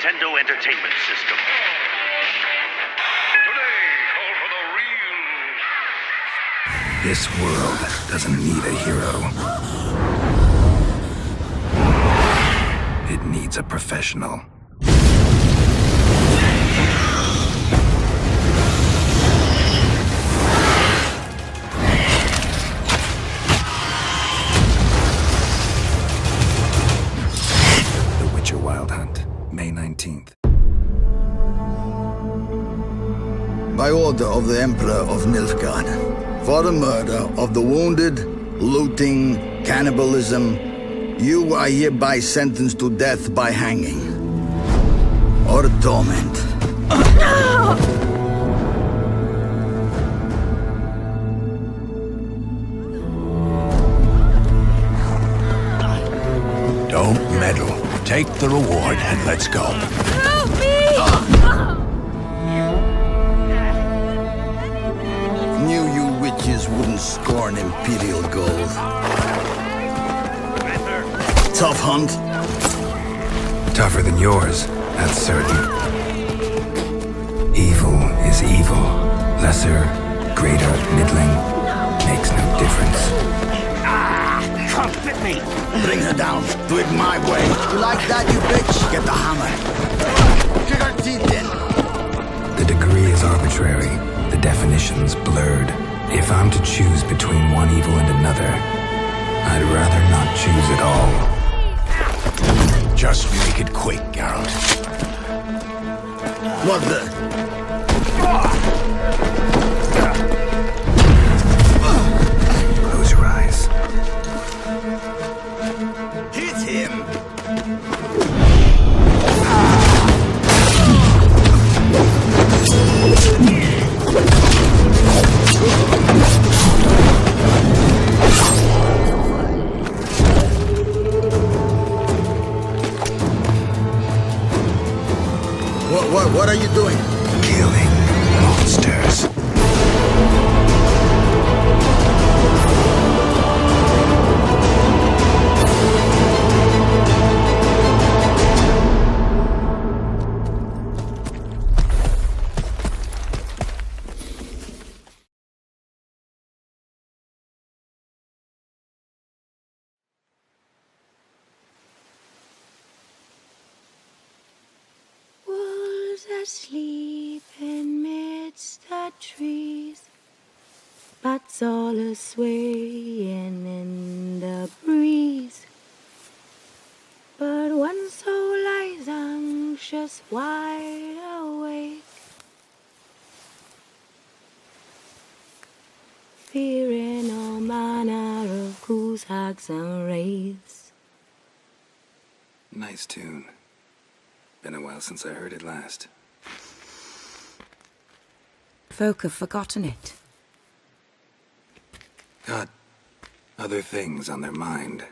Nintendo Entertainment System. Today, call for the real... This world doesn't need a hero. It needs a professional. Wild Hunt, May 19th. By order of the Emperor of Nilfgaard, for the murder of the wounded, looting, cannibalism, you are hereby sentenced to death by hanging or torment. Don't meddle. Take the reward and let's go. Help me! Knew you witches wouldn't scorn imperial gold. Tough hunt. Tougher than yours, that's certain. Evil is evil. Lesser, greater, middling, makes no difference. Can't fit me! Bring her down. Do it my way. You like that, you bitch? Get the hammer. Kick her teeth in. The degree is arbitrary, the definition's blurred. If I'm to choose between one evil and another, I'd rather not choose at all. Just make it quick, Geralt. What the? Close your eyes. Hit him! What are you doing? Killing monsters. Asleep amidst the trees, bats all a-swaying in the breeze. But one soul lies anxious, wide awake, fearing all manner of ghouls, hags, and wraiths. Nice tune. Been a while since I heard it last. Folk have forgotten it. Got other things on their mind.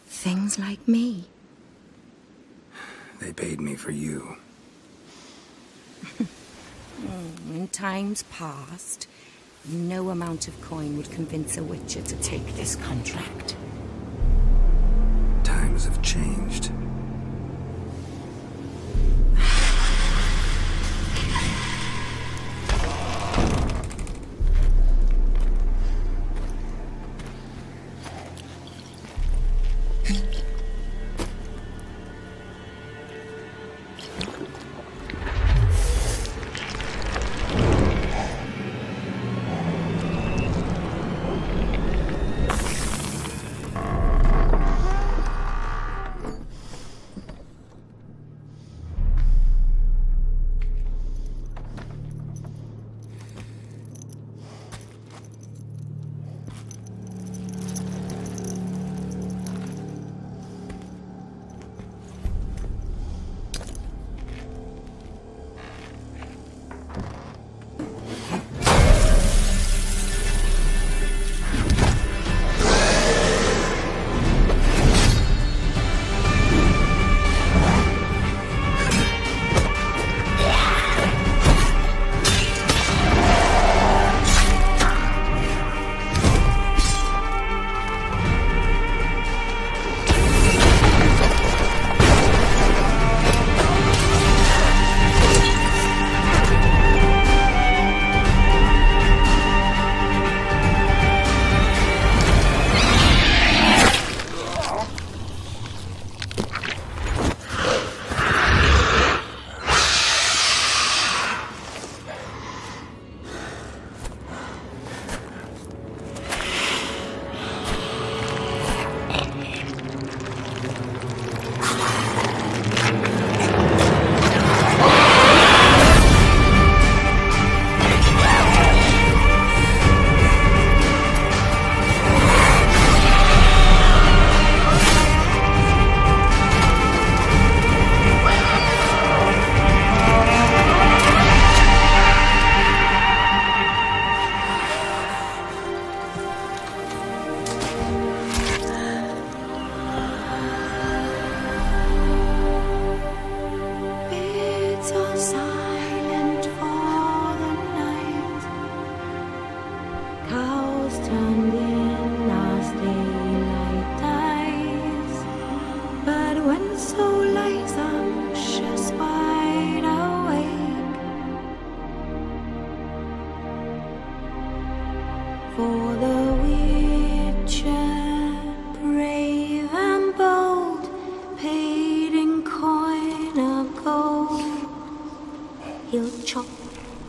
Things like me. They paid me for you. In times past, no amount of coin would convince a witcher to take this contract. Times have changed.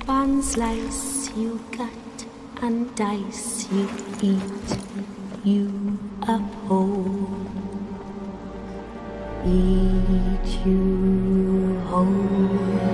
One slice you cut and dice you eat, you uphold. Eat you whole.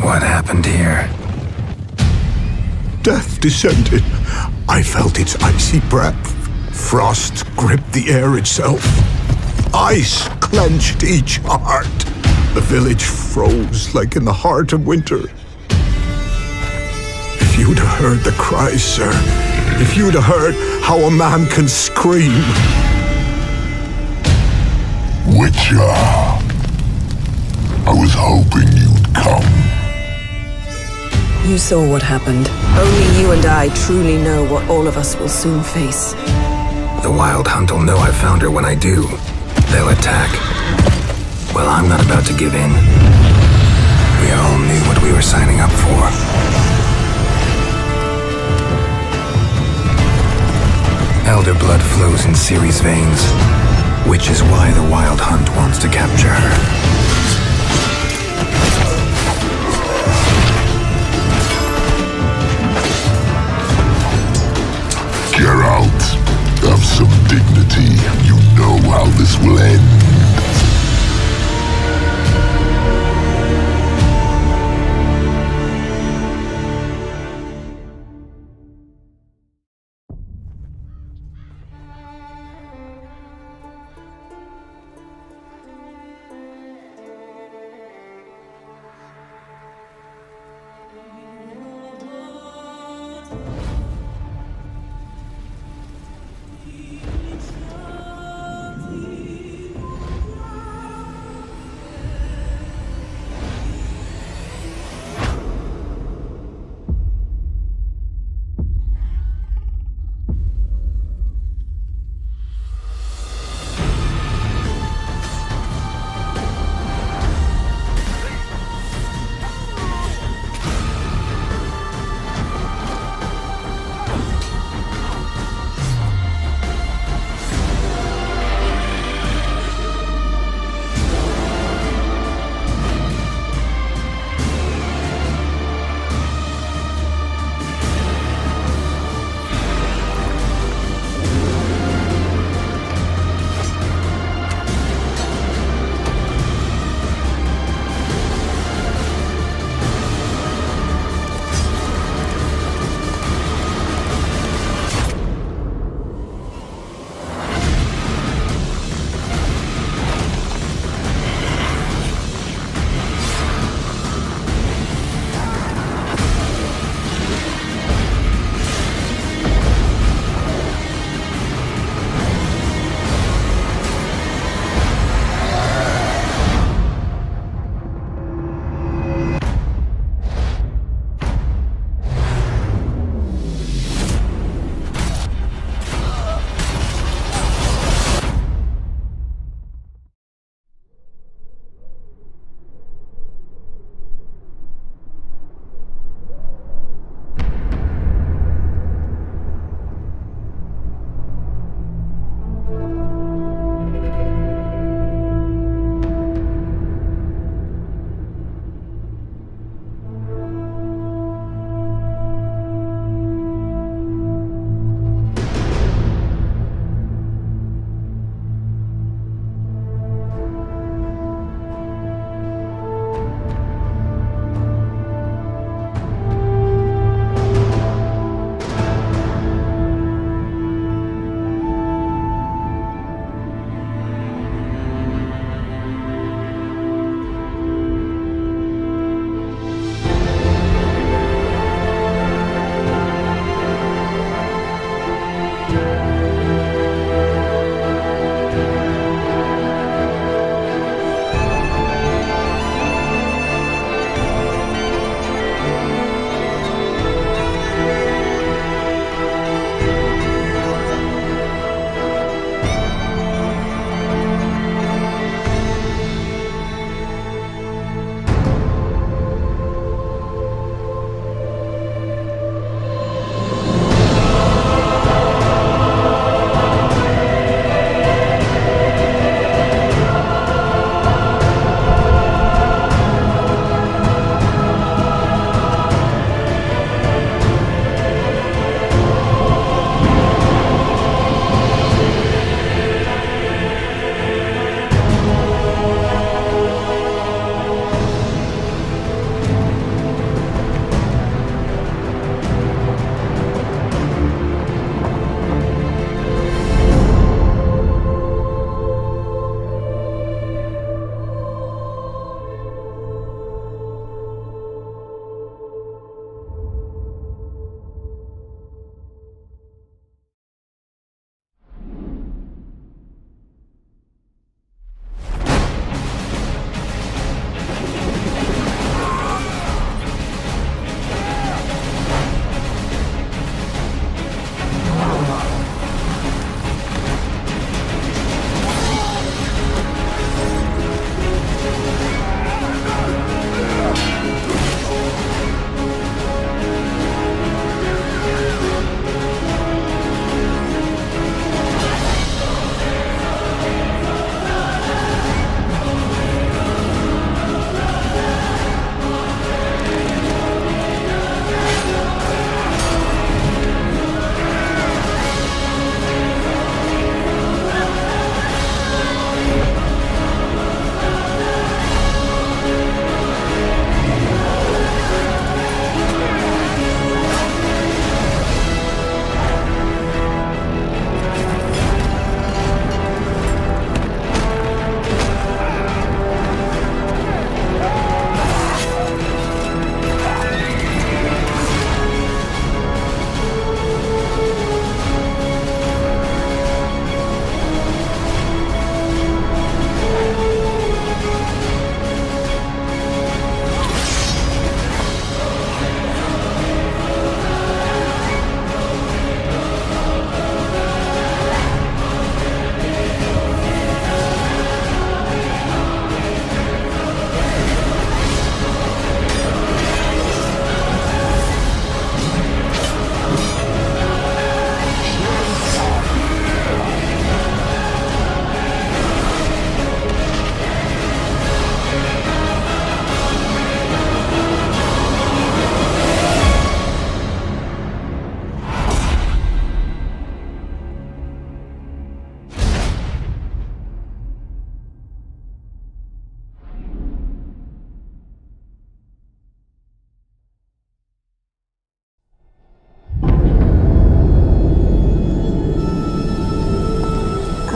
What happened here? Death descended. I felt its icy breath. Frost gripped the air itself. Ice clenched each heart. The village froze like in the heart of winter. If you'd have heard the cries, sir, if you'd have heard how a man can scream. Witcher, I was hoping you'd come. You saw what happened. Only you and I truly know what all of us will soon face. The Wild Hunt will know I found her when I do. They'll attack. Well, I'm not about to give in. We all knew what we were signing up for. Elder blood flows in Ciri's veins, which is why the Wild Hunt wants to capture her. Geralt, have some dignity. You know how this will end.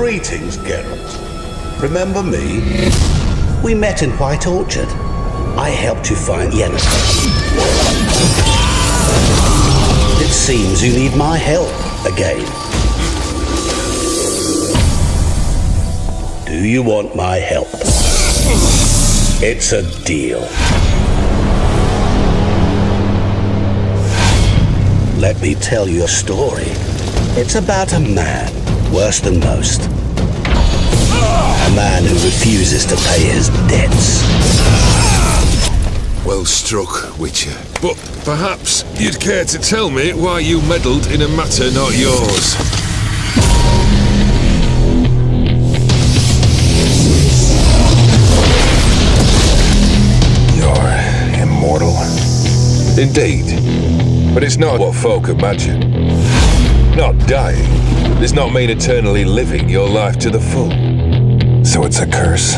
Greetings, Geralt. Remember me? We met in White Orchard. I helped you find Yennefer. It seems you need my help again. Do you want my help? It's a deal. Let me tell you a story. It's about a man, worse than most. A man who refuses to pay his debts. Well struck, Witcher. But perhaps you'd care to tell me why you meddled in a matter not yours. You're immortal? Indeed. But it's not what folk imagine. Not dying does not mean eternally living your life to the full. So it's a curse.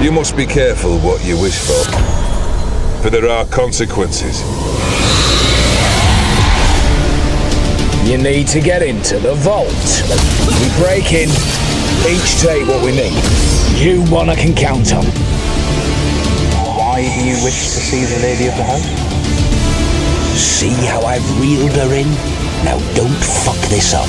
You must be careful what you wish for there are consequences. You need to get into the vault. We break in, each take what we need. You one I can count on. Why do you wish to see the lady of the house? See how I've reeled her in? Now don't fuck this up.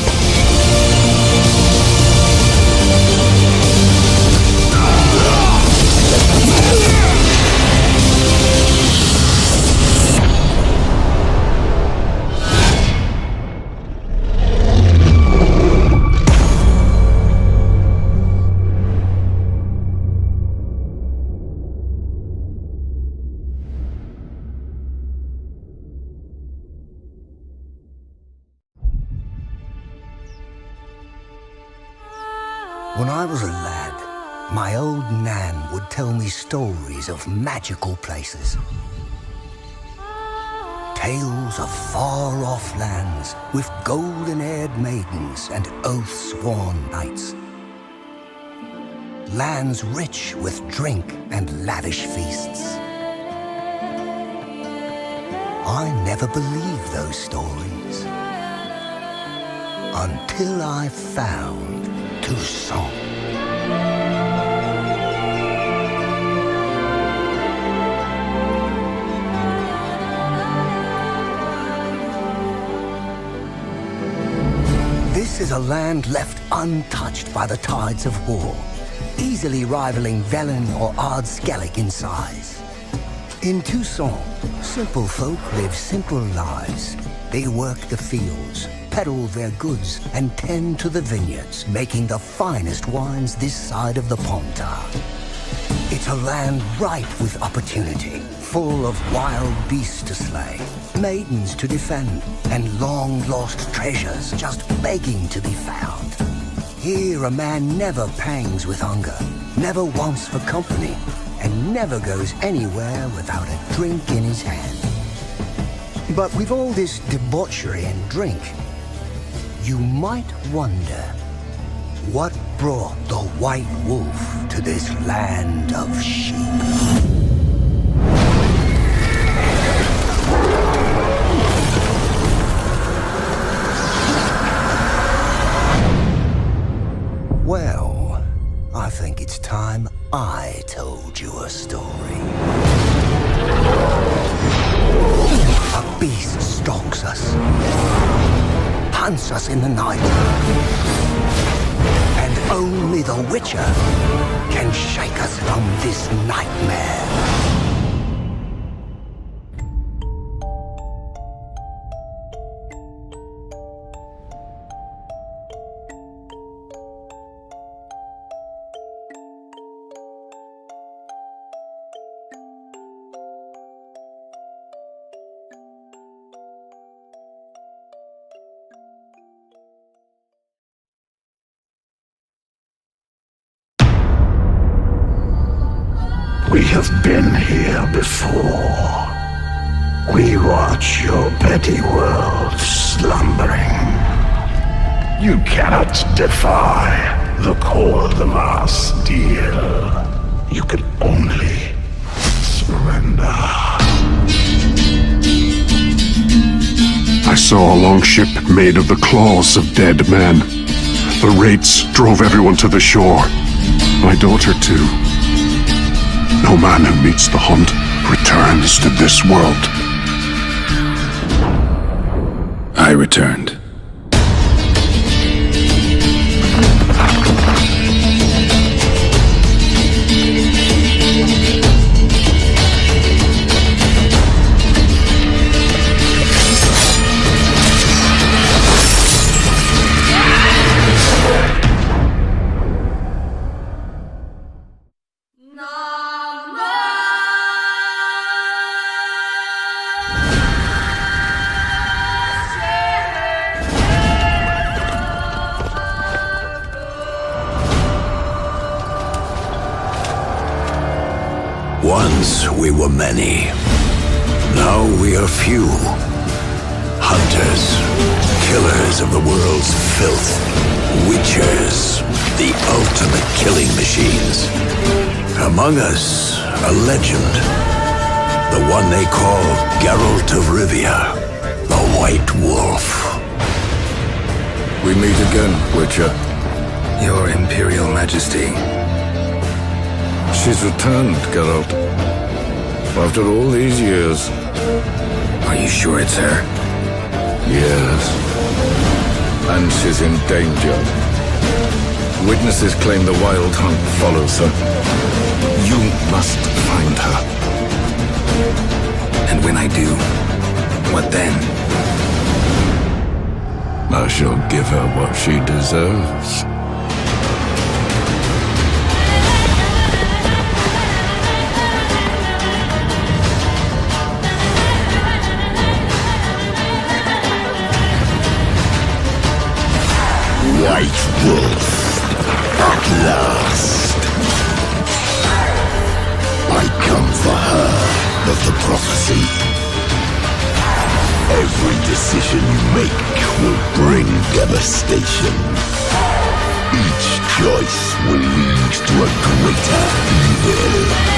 When I was a lad, my old Nan would tell me stories of magical places. Tales of far-off lands with golden-haired maidens and oath-sworn knights. Lands rich with drink and lavish feasts. I never believed those stories until I found Tucson. This is a land left untouched by the tides of war, easily rivaling Velen or Ardskellig in size. In Tucson, simple folk live simple lives. They work the fields, peddle their goods, and tend to the vineyards, making the finest wines this side of the Pontar. It's a land ripe with opportunity, full of wild beasts to slay, maidens to defend, and long-lost treasures just begging to be found. Here a man never pangs with hunger, never wants for company, and never goes anywhere without a drink in his hand. But with all this debauchery and drink, you might wonder what brought the White Wolf to this land of sheep. Well, I think it's time I told you a story. A beast stalks us, hunts us in the night, and only the Witcher can shake us from this nightmare. We have been here before. We watch your petty world slumbering. You cannot defy the call of the mass deal. You can only surrender. I saw a longship made of the claws of dead men. The wraiths drove everyone to the shore. My daughter, too. No man who meets the hunt returns to this world. I returned. Once we were many. Now we are few. Hunters, killers of the world's filth. Witchers, the ultimate killing machines. Among us, a legend. The one they call Geralt of Rivia, the White Wolf. We meet again, Witcher. Your Imperial Majesty. She's returned, Geralt. After all these years. Are you sure it's her? Yes. And she's in danger. Witnesses claim the Wild Hunt follows her. You must find her. And when I do, what then? I shall give her what she deserves. White Wolf, at last. I come for her of the prophecy. Every decision you make will bring devastation. Each choice will lead to a greater evil.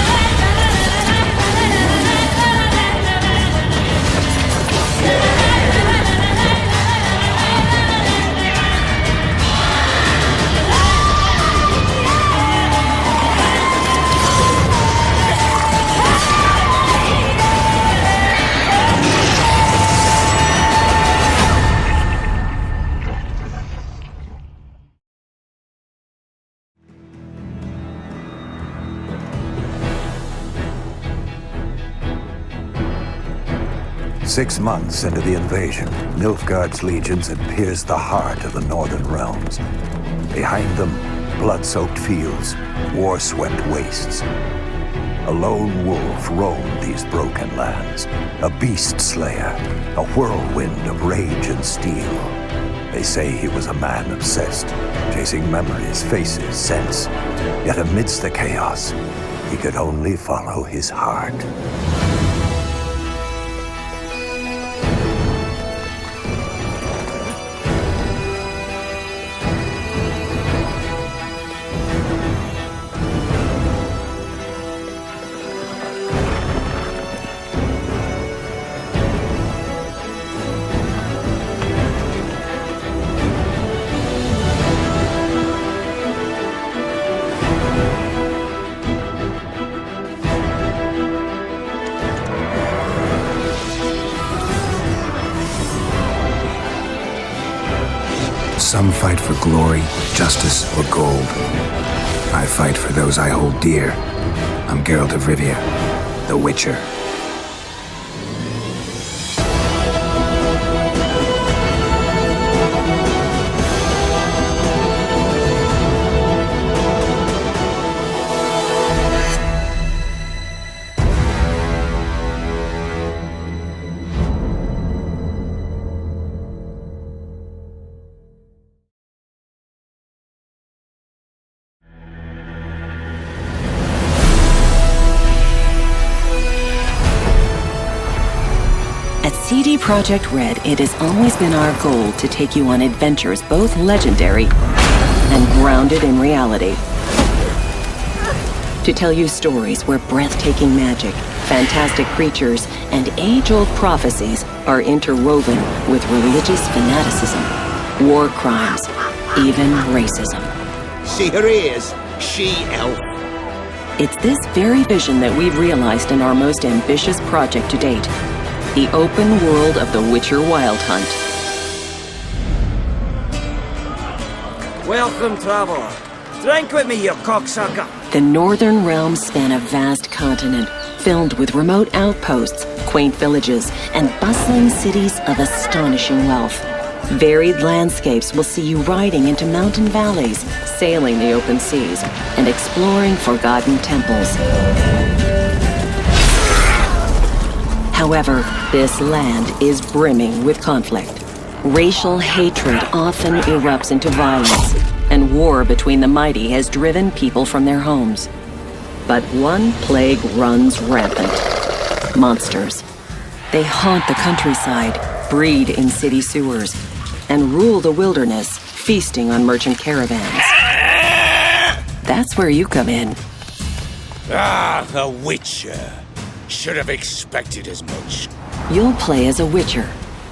Six months into the invasion, Nilfgaard's legions had pierced the heart of the northern realms. Behind them, blood-soaked fields, war-swept wastes. A lone wolf roamed these broken lands, a beast slayer, a whirlwind of rage and steel. They say he was a man obsessed, chasing memories, faces, scents. Yet amidst the chaos, he could only follow his heart. Some fight for glory, justice, or gold. I fight for those I hold dear. I'm Geralt of Rivia, the Witcher. At CD Projekt Red, it has always been our goal to take you on adventures both legendary and grounded in reality. To tell you stories where breathtaking magic, fantastic creatures, and age-old prophecies are interwoven with religious fanaticism, war crimes, even racism. See her ears, she-elf. It's this very vision that we've realized in our most ambitious project to date, the open world of the Witcher Wild Hunt. Welcome, traveler. Drink with me, you cocksucker. The Northern Realms span a vast continent filled with remote outposts, quaint villages, and bustling cities of astonishing wealth. Varied landscapes will see you riding into mountain valleys, sailing the open seas, and exploring forgotten temples. However, this land is brimming with conflict. Racial hatred often erupts into violence, and war between the mighty has driven people from their homes. But one plague runs rampant. Monsters. They haunt the countryside, breed in city sewers, and rule the wilderness, feasting on merchant caravans. That's where you come in. Ah, the Witcher. Should have expected as much. You'll play as a Witcher,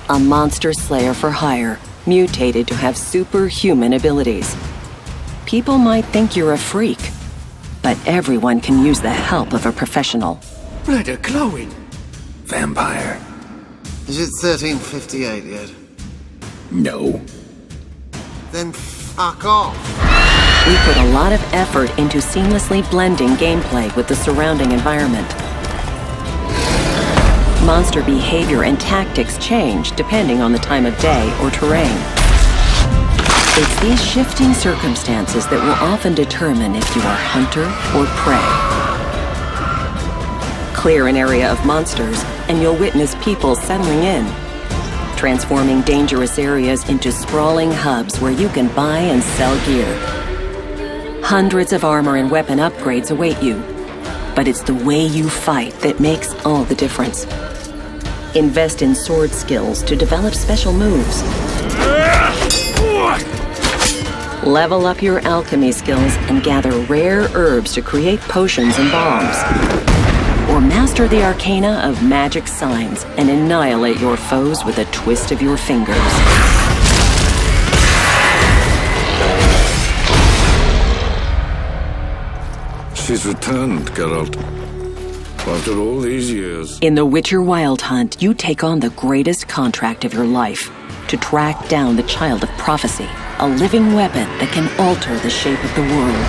a monster slayer for hire, mutated to have superhuman abilities. People might think you're a freak, but everyone can use the help of a professional. Blood are glowing. Vampire. Is it 1358 yet? No. Then fuck off. We put a lot of effort into seamlessly blending gameplay with the surrounding environment. Monster behavior and tactics change depending on the time of day or terrain. It's these shifting circumstances that will often determine if you are hunter or prey. Clear an area of monsters, and you'll witness people settling in, transforming dangerous areas into sprawling hubs where you can buy and sell gear. Hundreds of armor and weapon upgrades await you, but it's the way you fight that makes all the difference. Invest in sword skills to develop special moves. Level up your alchemy skills and gather rare herbs to create potions and bombs. Or master the arcana of magic signs and annihilate your foes with a twist of your fingers. She's returned, Geralt. After all these years. In the Witcher Wild Hunt, you take on the greatest contract of your life to track down the Child of Prophecy, a living weapon that can alter the shape of the world.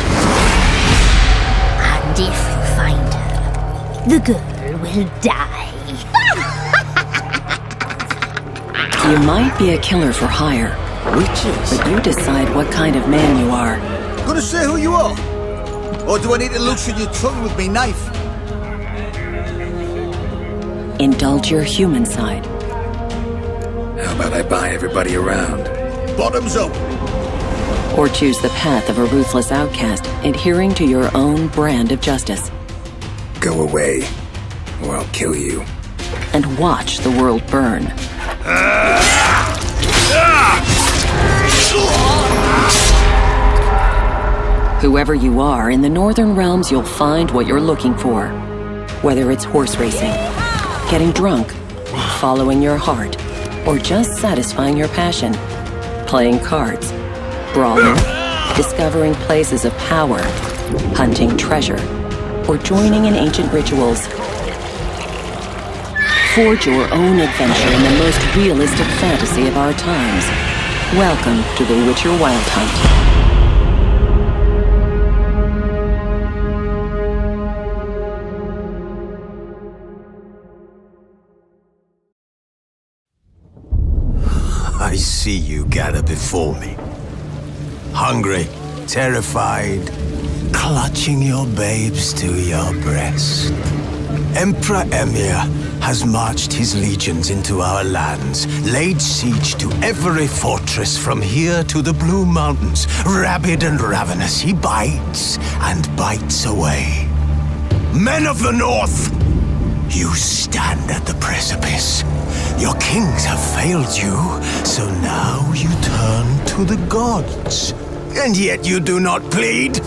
And if you find her, the girl will die. You might be a killer for hire, Witches? but you decide what kind of man you are. Gonna say who you are? Or do I need to loosen your tongue with me knife? Indulge your human side. How about I buy everybody around? Bottoms up. Or choose the path of a ruthless outcast, adhering to your own brand of justice. Go away, or I'll kill you. And watch the world burn. Whoever you are, in the Northern Realms you'll find what you're looking for. Whether it's horse racing, getting drunk, following your heart, or just satisfying your passion. Playing cards, brawling, discovering places of power, hunting treasure, or joining in ancient rituals. Forge your own adventure in the most realistic fantasy of our times. Welcome to the Witcher Wild Hunt. I see you gather before me. Hungry, terrified, clutching your babes to your breast. Emperor Emir has marched his legions into our lands, laid siege to every fortress from here to the Blue Mountains. Rabid and ravenous, he bites and bites away. Men of the North, you stand at the precipice. Your kings have failed you, so now you turn to the gods. And yet you do not plead.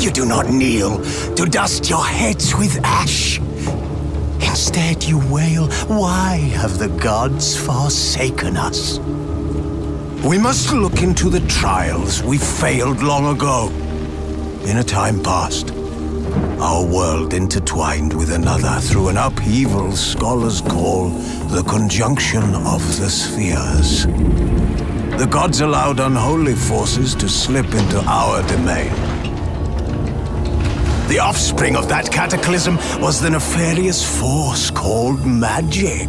You do not kneel to dust your heads with ash. Instead you wail, why have the gods forsaken us? We must look into the trials we failed long ago. In a time past, our world intertwined with another through an upheaval scholars call the conjunction of the spheres. The gods allowed unholy forces to slip into our domain. The offspring of that cataclysm was the nefarious force called magic.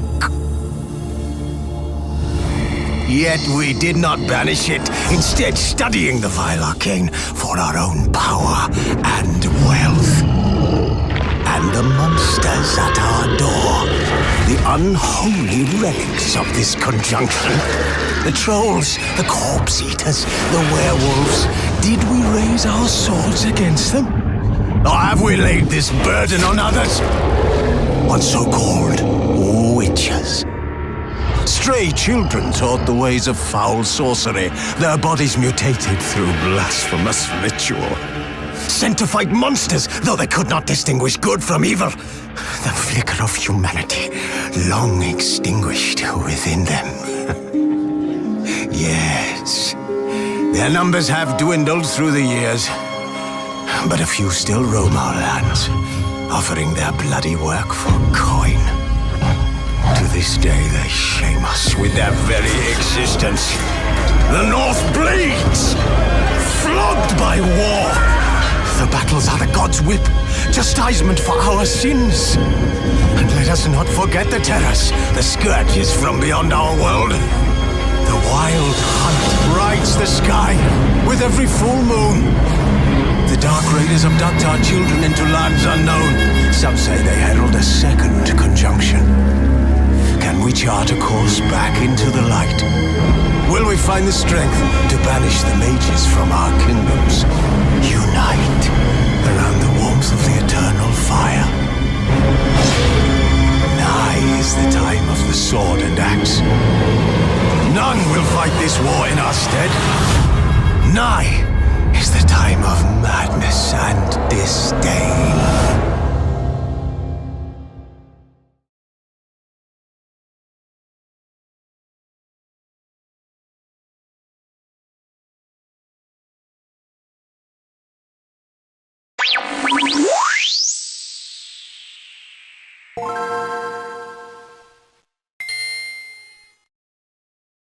Yet we did not banish it, instead studying the vile arcane for our own power and wealth. And the monsters at our door, the unholy relics of this conjunction, the trolls, the corpse eaters, the werewolves, did we raise our swords against them? Or have we laid this burden on others? On so-called witches. Stray children taught the ways of foul sorcery, their bodies mutated through blasphemous ritual. Sent to fight monsters, though they could not distinguish good from evil. The flicker of humanity, long extinguished within them. Yes, their numbers have dwindled through the years, but a few still roam our lands, offering their bloody work for coin. To this day, they shame us with their very existence. The North bleeds, flogged by war. The battles are the gods' whip, chastisement for our sins. And let us not forget the terrors, the scourges from beyond our world. The wild hunt rides the sky with every full moon. The dark raiders abduct our children into lands unknown. Some say they herald a second conjunction. Can we chart a course back into the light? Will we find the strength to banish the mages from our kingdoms? Unite around the warmth of the eternal fire. Nigh is the time of the sword and axe. None will fight this war in our stead. Nigh is the time of madness and disdain.